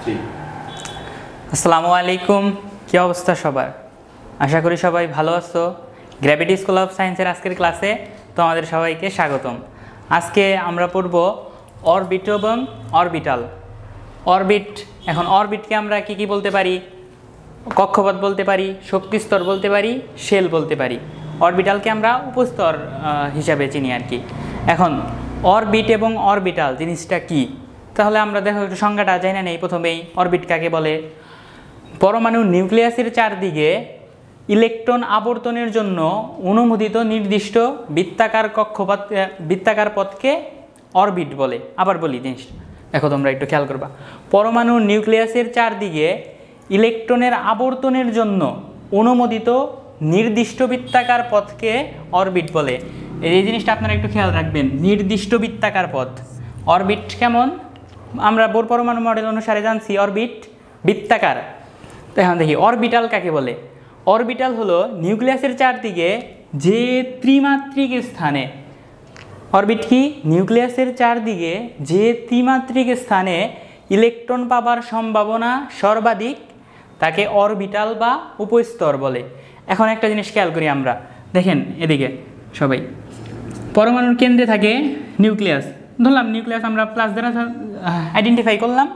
আসসালামু আলাইকুম, কি অবস্থা সবার? আশা করি সবাই ভালো আছো। গ্র্যাভিটি স্কুল অফ সায়েন্সের আজকের ক্লাসে তোমাদের সবাইকে স্বাগতম। আজকে আমরা পড়ব অরবিট এবং অরবিটাল। অরবিট, এখন অরবিটকে আমরা কি বলতে পারি? কক্ষপথ বলতে পারি, শক্তিস্তর বলতে পারি, শেল বলতে পারি। অরবিটালকে আমরা উপস্তর হিসাবে চিনি আর কি। এখন অরবিট এবং অরবিটাল জিনিসটা কি? তাহলে আমরা দেখো একটু সংজ্ঞাটা জানি না নেই। প্রথমেই অরবিট কাকে বলে? পরমাণু নিউক্লিয়াসের চারদিকে ইলেকট্রন আবর্তনের জন্য অনুমোদিত নির্দিষ্ট বৃত্তাকার পথকে অরবিট বলে। আবার বলি জিনিসটা, দেখো তোমরা একটু খেয়াল করবা। পরমাণু নিউক্লিয়াসের চারদিকে ইলেকট্রনের আবর্তনের জন্য অনুমোদিত নির্দিষ্ট বৃত্তাকার পথকে অরবিট বলে। এই জিনিসটা আপনারা একটু খেয়াল রাখবেন, নির্দিষ্ট বৃত্তাকার পথ। অরবিট কেমন? আমরা বোর পরমাণু মডেল অনুসারে জানছি অরবিট বৃত্তাকার। তো এখন দেখি অরবিটাল কাকে বলে। অরবিটাল হলো নিউক্লিয়াসের চারদিকে যে ত্রিমাত্রিক স্থানে, অরবিট কি? নিউক্লিয়াসের চারদিকে যে ত্রিমাত্রিক স্থানে ইলেকট্রন পাবার সম্ভাবনা সর্বাধিক তাকে অরবিটাল বা উপস্তর বলে। এখন একটা জিনিস খেয়াল করি আমরা, দেখেন এদিকে সবাই, পরমাণুর কেন্দ্রে থাকে নিউক্লিয়াস। ধরলাম নিউক্লিয়াস আমরা প্লাস দ্বারা আইডেন্টিফাই করলাম।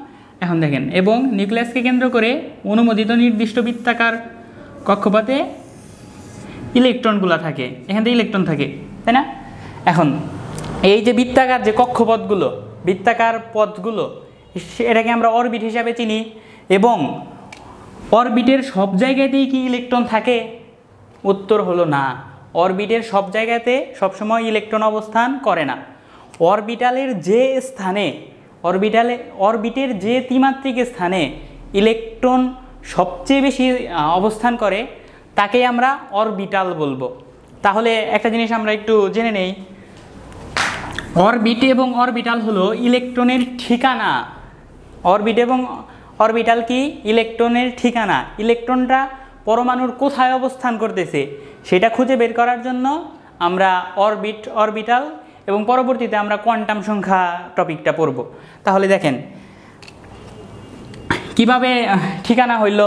এখন দেখেন, এবং নিউক্লিয়াসকে কেন্দ্র করে অনুমোদিত নির্দিষ্ট বৃত্তাকার কক্ষপথে ইলেকট্রনগুলো থাকে, এখান থেকে ইলেকট্রন থাকে, তাই না? এখন এই যে বৃত্তাকার যে কক্ষপথগুলো, বৃত্তাকার পথগুলো, এটাকে আমরা অরবিট হিসাবে চিনি। এবং অরবিটের সব জায়গাতেই কি ইলেকট্রন থাকে? উত্তর হলো না। অরবিটের সব জায়গাতে সবসময় ইলেকট্রন অবস্থান করে না। অরবিটালের যে স্থানে, অরবিটের যে ত্রিমাত্রিক স্থানে ইলেকট্রন সবচেয়ে বেশি অবস্থান করে তাকেই আমরা অরবিটাল বলবো। তাহলে একটা জিনিস আমরা একটু জেনে নেই, অরবিট এবং অরবিটাল হলো ইলেকট্রনের ঠিকানা। অরবিট এবং অরবিটাল কি? ইলেকট্রনের ঠিকানা। ইলেকট্রনটা পরমাণুর কোথায় অবস্থান করতেছে সেটা খুঁজে বের করার জন্য আমরা অরবিট, অরবিটাল এবং পরবর্তীতে আমরা কোয়ান্টাম সংখ্যা টপিকটা পড়ব। তাহলে দেখেন কিভাবে ঠিকানা হইল।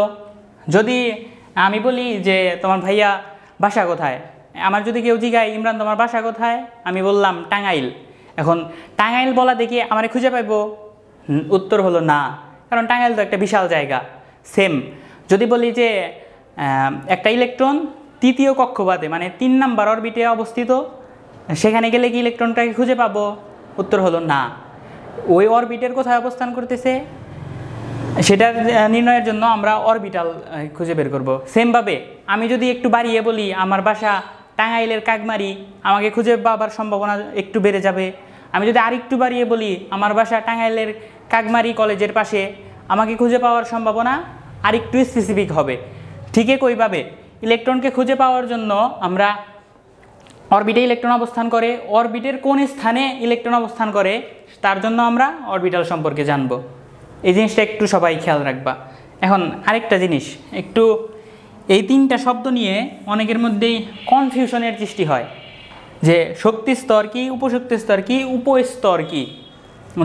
যদি আমি বলি যে তোমার ভাইয়া বাসা কোথায়, আমার যদি কেউ জিজ্ঞায় ইমরান তোমার বাসা কোথায়, আমি বললাম টাঙ্গাইল। এখন টাঙ্গাইল বলা দেখি আমারে খুঁজে পাইব? উত্তর হলো না, কারণ টাঙ্গাইল তো একটা বিশাল জায়গা। সেম যদি বলি যে একটা ইলেকট্রন তৃতীয় কক্ষপথে মানে 3 নাম্বার অরবিটে অবস্থিত, সেখানে গেলে কি ইলেকট্রনটাকে খুঁজে পাবো? উত্তর হলো না। ওই অরবিটের কোথায় অবস্থান করতেছে সেটা নির্ণয়ের জন্য আমরা অরবিটাল খুঁজে বের করব। সেমভাবে আমি যদি একটু বাড়িয়ে বলি আমার বাসা টাঙ্গাইলের কাকমারি, আমাকে খুঁজে পাবার সম্ভাবনা একটু বেড়ে যাবে। আমি যদি আরেকটু বাড়িয়ে বলি আমার বাসা টাঙ্গাইলের কাকমারি কলেজের পাশে, আমাকে খুঁজে পাওয়ার সম্ভাবনা আরেকটু স্পেসিফিক হবে। ঠিক একইভাবে ইলেকট্রনকে খুঁজে পাওয়ার জন্য আমরা অরবিটে ইলেকট্রন অবস্থান করে, অরবিটের কোন স্থানে ইলেকট্রন অবস্থান করে তার জন্য আমরা অরবিটাল সম্পর্কে জানব। এই জিনিসটা একটু সবাই খেয়াল রাখবা। এখন আরেকটা জিনিস, একটু এই 3টা শব্দ নিয়ে অনেকের মধ্যেই কনফিউশনের সৃষ্টি হয় যে শক্তি স্তর কি, উপশক্তি স্তর কি, উপস্তর কি।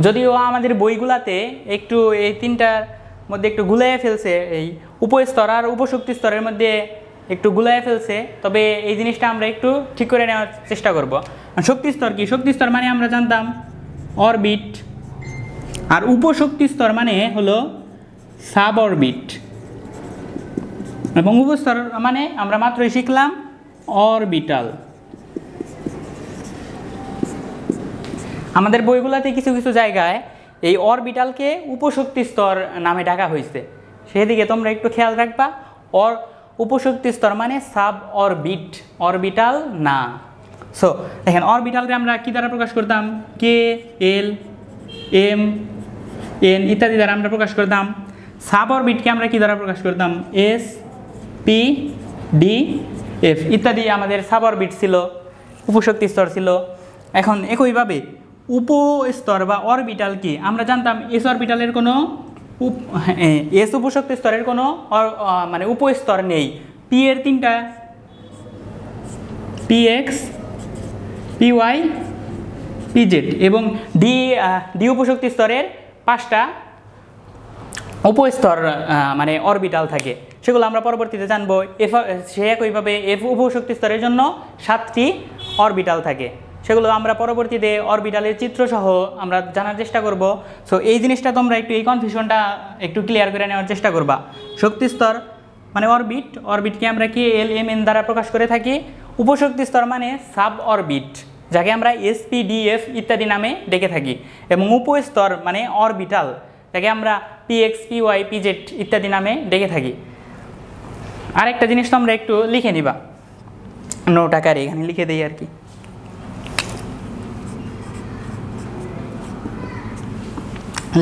যদিও আমাদের বইগুলাতে একটু এই 3টার মধ্যে একটু গুলাইয়া ফেলছে, এই উপস্তর আর উপশক্তি স্তরের মধ্যে একটু গুলাইয়া ফেলছে, তবে এই জিনিসটা আমরা একটু ঠিক করে নেওয়ার চেষ্টা করব। শক্তি স্তর কি? শক্তি স্তর মানে আমরা জানতাম অরবিট, আর উপশক্তি স্তর মানে হলো সাব অরবিট, এবং উপস্তর মানে আমরা মাত্রই শিখলাম অরবিটাল। আমাদের বইগুলোতে কিছু কিছু জায়গায় এই অরবিটালকে উপশক্তি স্তর নামে ডাকা হয়েছে, সেদিকে তোমরা একটু খেয়াল রাখবা। উপশক্তি স্তর মানে সাব অরবিট, অরবিটাল না। সো দেখেন অরবিটালকে আমরা কি দ্বারা প্রকাশ করতাম? কে, এল, এম, এন ইত্যাদি দ্বারা আমরা প্রকাশ করতাম। সাব অরবিটকে আমরা কি দ্বারা প্রকাশ করতাম? এস, পি, ডি, এফ ইত্যাদি আমাদের সাব অরবিট ছিল, উপশক্তি স্তর ছিল। এখন একইভাবে উপস্তর বা অরবিটাল কি? আমরা জানতাম এস অরবিটালের কোনো এস উপশক্তি স্তরের কোনো মানে উপস্তর নেই। পি এর 3টা, p x, p y, p z, এবং ডি উপশক্তি স্তরের 5টা উপস্তর মানে অরবিটাল থাকে, সেগুলো আমরা পরবর্তীতে জানবো। সে একইভাবে এফ উপশক্তি স্তরের জন্য 7টি অরবিটাল থাকে, সেগুলো আমরা পরবর্তীতে অরবিটালের চিত্রসহ আমরা জানার চেষ্টা করব। সো এই জিনিসটা তোমরা একটু এই কনফিউশনটা একটু ক্লিয়ার করে নেওয়ার চেষ্টা করবা। শক্তি স্তর মানে অরবিট, অরবিটকে আমরা কে এল এম এন দ্বারা প্রকাশ করে থাকি। উপশক্তি স্তর মানে সাব অরবিট, যাকে আমরা এসপি ডিএফ ইত্যাদি নামে ডেকে থাকি। এবং উপস্তর মানে অরবিটাল, যাকে আমরা পিএক্স পিওয়াই পিজেড ইত্যাদি নামে ডেকে থাকি। আরেকটা জিনিস তোমরা একটু লিখে নিবা নোট আকারে, এখানে লিখে দিই আর কি।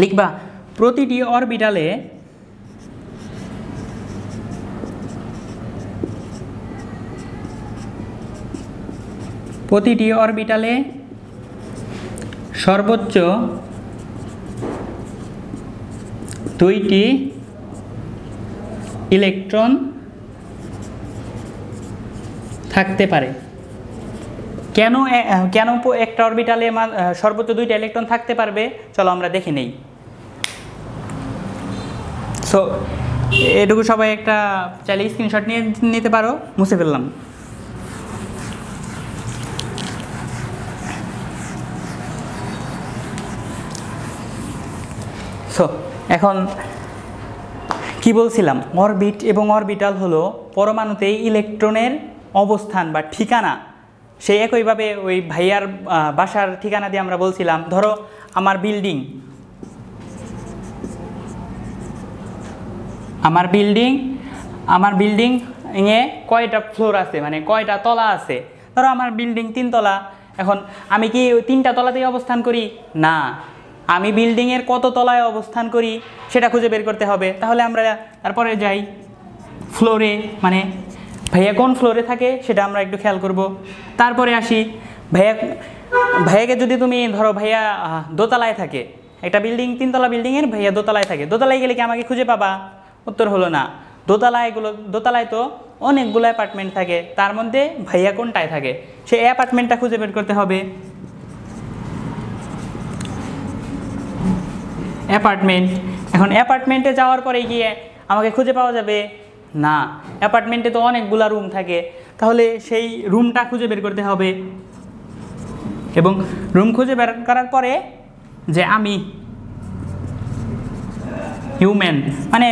লিখবা প্রতিটি অরবিটালে সর্বোচ্চ 2টি ইলেকট্রন থাকতে পারে। কেন একটা অরবিটালে সর্বোচ্চ 2টা ইলেকট্রন থাকতে পারবে, চলো আমরা দেখে নেই। সো এটুকু সবাই একটা চাইলে স্ক্রিনশট নিয়ে নিতে পারো, মুছে ফেললাম। সো এখন কি বলছিলাম, অরবিট এবং অরবিটাল হলো পরমাণুতে ইলেকট্রনের অবস্থান বা ঠিকানা। সেই একইভাবে ওই ভাইয়ার বাসার ঠিকানা দিয়ে আমরা বলছিলাম, ধরো আমার বিল্ডিংয়ে কয়টা ফ্লোর আছে, মানে কয়টা তলা আছে। ধরো আমার বিল্ডিং 3 তলা, এখন আমি কি 3টা তলাতেই অবস্থান করি? না, আমি বিল্ডিংয়ের কত তলায় অবস্থান করি সেটা খুঁজে বের করতে হবে। তাহলে আমরা তারপরে যাই ফ্লোরে, মানে ভাইয়া কোন ফ্লোরে থাকে সেটা আমরা একটু খেয়াল করব। তারপরে আসি ভাইয়াকে যদি তুমি ধরো ভাইয়া দোতলায় থাকে, একটা বিল্ডিং 3 তলা বিল্ডিংয়ের ভাইয়া দোতলায় থাকে, দোতলায় গেলে কি আমাকে খুঁজে পাবা? উত্তর হলো না। দোতলায় তো অনেকগুলো অ্যাপার্টমেন্ট থাকে, তার মধ্যে ভাইয়া কোনটায় থাকে সেই অ্যাপার্টমেন্টটা খুঁজে বের করতে হবে। এখন অ্যাপার্টমেন্টে যাওয়ার পরে গিয়ে আমাকে খুঁজে পাওয়া যাবে না, অ্যাপার্টমেন্টে তো অনেকগুলো রুম থাকে, তাহলে সেই রুমটা খুঁজে বের করতে হবে। এবং রুম খুঁজে বের করার পরে যে আমি হিউম্যান, মানে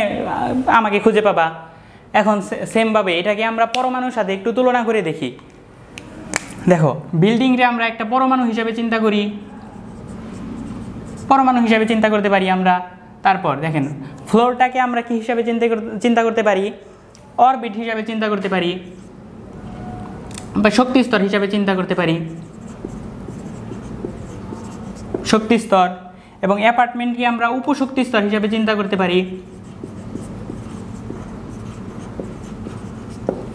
আমাকে খুঁজে পাবা। এখন সেমভাবে এটাকে আমরা পরমাণুর সাথে একটু তুলনা করে দেখি। দেখো বিল্ডিংকে আমরা একটা পরমাণু হিসাবে চিন্তা করতে পারি আমরা। তারপর দেখেন ফ্লোরটাকে আমরা কি হিসাবে চিন্তা করতে পারি? অরবিট হিসাবে চিন্তা করতে পারি, বা শক্তি স্তর হিসাবে চিন্তা করতে পারি, শক্তি স্তর। এবং অ্যাপার্টমেন্টকে আমরা উপশক্তি স্তর হিসাবে চিন্তা করতে পারি,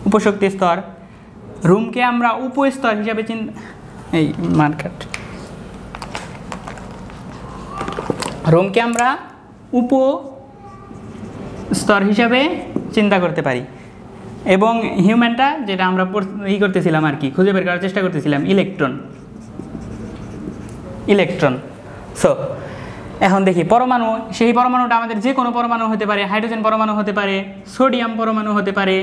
উপশক্তি স্তর। রুমকে আমরা উপস্তর হিসাবে রুমকে আমরা উপস্তর হিসাবে চিন্তা করতে পারি। এবং হিউম্যানটা যেটা আমরা করতেছিলাম আর কি, খুঁজে বের করার চেষ্টা করতেছিলাম, ইলেকট্রন। সো এখন দেখি পরমাণু, সেই পরমাণুটা আমাদের যে কোনো পরমাণু হতে পারে, হাইড্রোজেন পরমাণু হতে পারে, সোডিয়াম পরমাণু হতে পারে,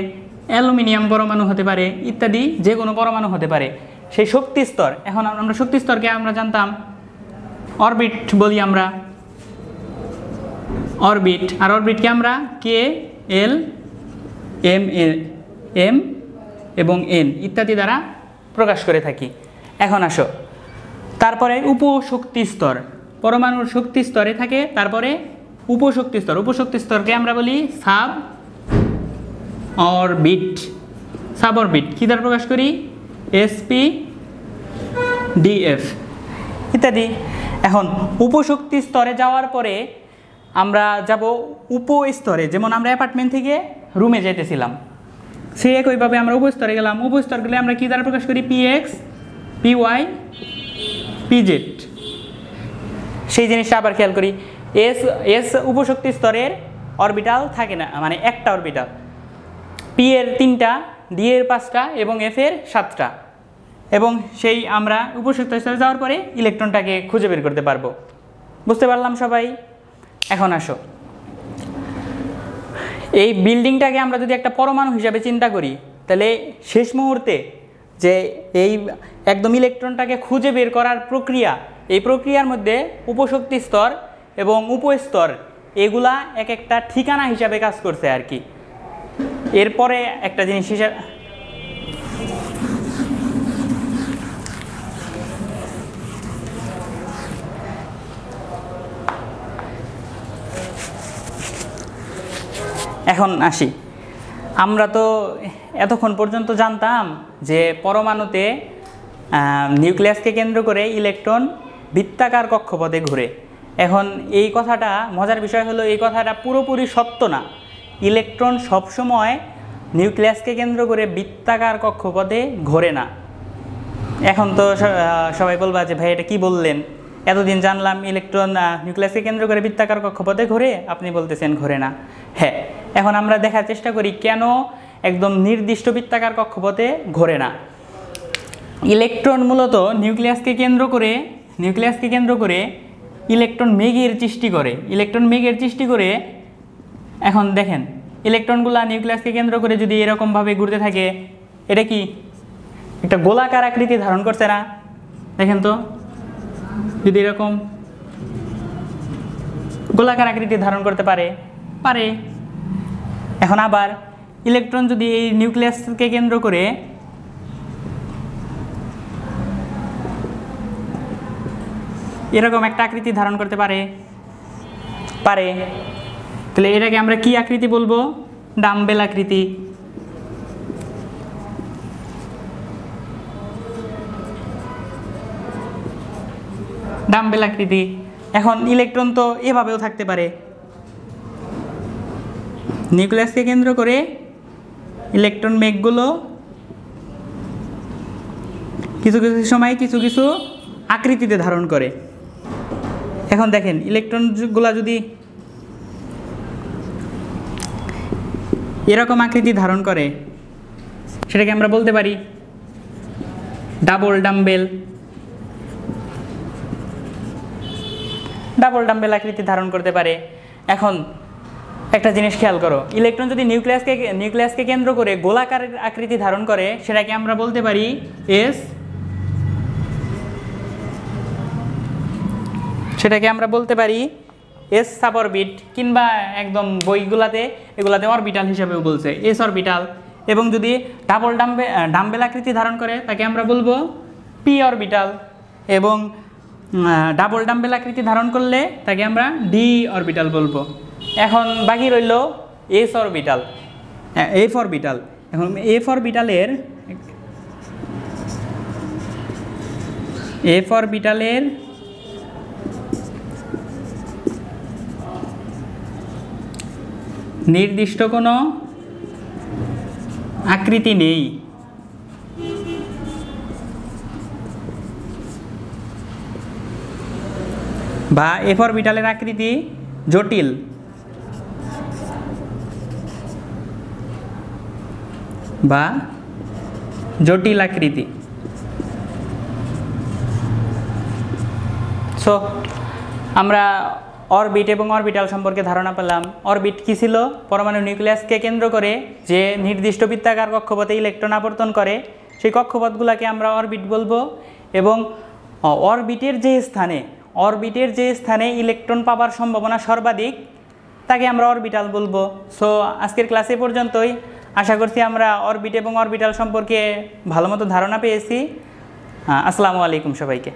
অ্যালুমিনিয়াম পরমাণু হতে পারে, ইত্যাদি যে কোনো পরমাণু হতে পারে। সেই শক্তি স্তর, এখন আমরা শক্তি স্তরকে আমরা জানতাম অরবিট বলি আমরা, অরবিট। আর অরবিটকে আমরা কে এল এম এবং এন ইত্যাদি দ্বারা প্রকাশ করে থাকি। এখন আসো তারপরে উপশক্তি স্তর, পরমাণুর শক্তি স্তরে থাকে, তারপরে উপশক্তি স্তরকে আমরা বলি সাব অরবিট। কী দ্বারা প্রকাশ করি? এসপি ডিএফ ইত্যাদি। এখন উপশক্তি স্তরে যাওয়ার পরে আমরা যাব উপস্তরে, যেমন আমরা অ্যাপার্টমেন্ট থেকে রুমে যেতেছিলাম, সেই একইভাবে আমরা উপস্তরে গেলাম। উপস্তর গেলে আমরা কী দ্বারা প্রকাশ করি? PX PY PZ. সেই জিনিসটা আবার খেয়াল করি, এস উপশক্তি স্তরের অরবিটাল থাকে না, মানে একটা অরবিটাল। পি এর 3টা, ডি এর 5টা এবং এফ এর 7টা। এবং সেই আমরা উপশক্তি স্তরে যাওয়ার পরে ইলেকট্রনটাকে খুঁজে বের করতে পারবো। বুঝতে পারলাম সবাই? এখন আসো এই বিল্ডিংটাকে আমরা যদি একটা পরমাণু হিসাবে চিন্তা করি, তাহলে শেষ মুহূর্তে যে এই একদম ইলেকট্রনটাকে খুঁজে বের করার প্রক্রিয়া, এই প্রক্রিয়ার মধ্যে উপশক্তি স্তর এবং উপস্তর এগুলা এক একটা ঠিকানা হিসাবে কাজ করছে আর কি। এরপরে একটা জিনিস হিসাবে এখন আসি, আমরা তো এতক্ষণ পর্যন্ত জানতাম যে পরমাণুতে নিউক্লিয়াসকে কেন্দ্র করে ইলেকট্রন বৃত্তাকার কক্ষপথে ঘুরে। এখন এই কথাটা মজার বিষয় হলো, এই কথাটা পুরোপুরি সত্য না। ইলেকট্রন সবসময় নিউক্লিয়াসকে কেন্দ্র করে বৃত্তাকার কক্ষপথে ঘোরে না। এখন তো সবাই বলবা যে ভাই এটা কী বললেন, এতদিন জানলাম ইলেকট্রন নিউক্লিয়াসকে কেন্দ্র করে বৃত্তাকার কক্ষপথে ঘোরে, আপনি বলতেছেন ঘোরে না। হ্যাঁ, এখন আমরা দেখার চেষ্টা করি কেন একদম নির্দিষ্ট বৃত্তাকার কক্ষপথে ঘোরে না। ইলেকট্রন মূলত নিউক্লিয়াসকে কেন্দ্র করে ইলেকট্রন মেঘের সৃষ্টি করে। এখন দেখেন ইলেকট্রনগুলো নিউক্লিয়াসকে কেন্দ্র করে যদি এরকমভাবে ঘুরতে থাকে, এটা কি একটা গোলাকার আকৃতি ধারণ করছে না? দেখেন তো, যদি এরকম গোলাকার আকৃতি ধারণ করতে পারে। এখন আবার ইলেকট্রন যদি এই নিউক্লিয়াসকে কেন্দ্র করে এরকম একটা আকৃতি ধারণ করতে পারে, তাহলে এটাকে আমরা কি আকৃতি বলবো? ডাম্বেল আকৃতি। এখন ইলেকট্রন তো এভাবেও থাকতে পারে, নিউক্লিয়াসকে কেন্দ্র করে ইলেকট্রন মেঘগুলো কিছু সময় কিছু আকৃতিতে ধারণ করে। এখন দেখেন ইলেকট্রনগুলো যদি এরকম আকৃতি ধারণ করে, সেটাকে আমরা বলতে পারি ডাবল ডাম্বেল আকৃতি ধারণ করতে পারে। এখন একটা জিনিস খেয়াল করো, ইলেকট্রন যদি নিউক্লিয়াসকে কেন্দ্র করে গোলাকার আকৃতি ধারণ করে, সেটাকে আমরা বলতে পারি এস সাবঅরবিট, কিংবা একদম বইগুলাতে এগুলাতে অরবিটাল হিসাবেও বলছে, এস অরবিটাল। এবং যদি ডাম্বেল আকৃতি ধারণ করে, তাকে আমরা বলবো পি অরবিটাল। এবং ডাবল ডাম্বেল আকৃতি ধারণ করলে তাকে আমরা ডি অরবিটাল বলবো। এখন বাকি রইল এফ অরবিটাল। এখন এফ অরবিটালের নির্দিষ্ট কোনো আকৃতি নেই, বা এফ অরবিটালের আকৃতি জটিল, আকৃতি। সো আমরা অরবিট এবং অরবিটাল সম্পর্কে ধারণা পেলাম। অরবিট কী ছিল? পরমাণু নিউক্লিয়াসকে কেন্দ্র করে যে নির্দিষ্ট বৃত্তাকার কক্ষপথে ইলেকট্রন আবর্তন করে, সেই কক্ষপথগুলোকে আমরা অরবিট বলবো। এবং অরবিটের যে স্থানে ইলেকট্রন পাবার সম্ভাবনা সর্বাধিক, তাকে আমরা অরবিটাল বলবো। সো আজকের ক্লাসে পর্যন্তই। আশা করছি আমরা অরবিট এবং অরবিটাল সম্পর্কে ভালো মতো ধারণা পেয়েছি। আসসালামু আলাইকুম সবাইকে।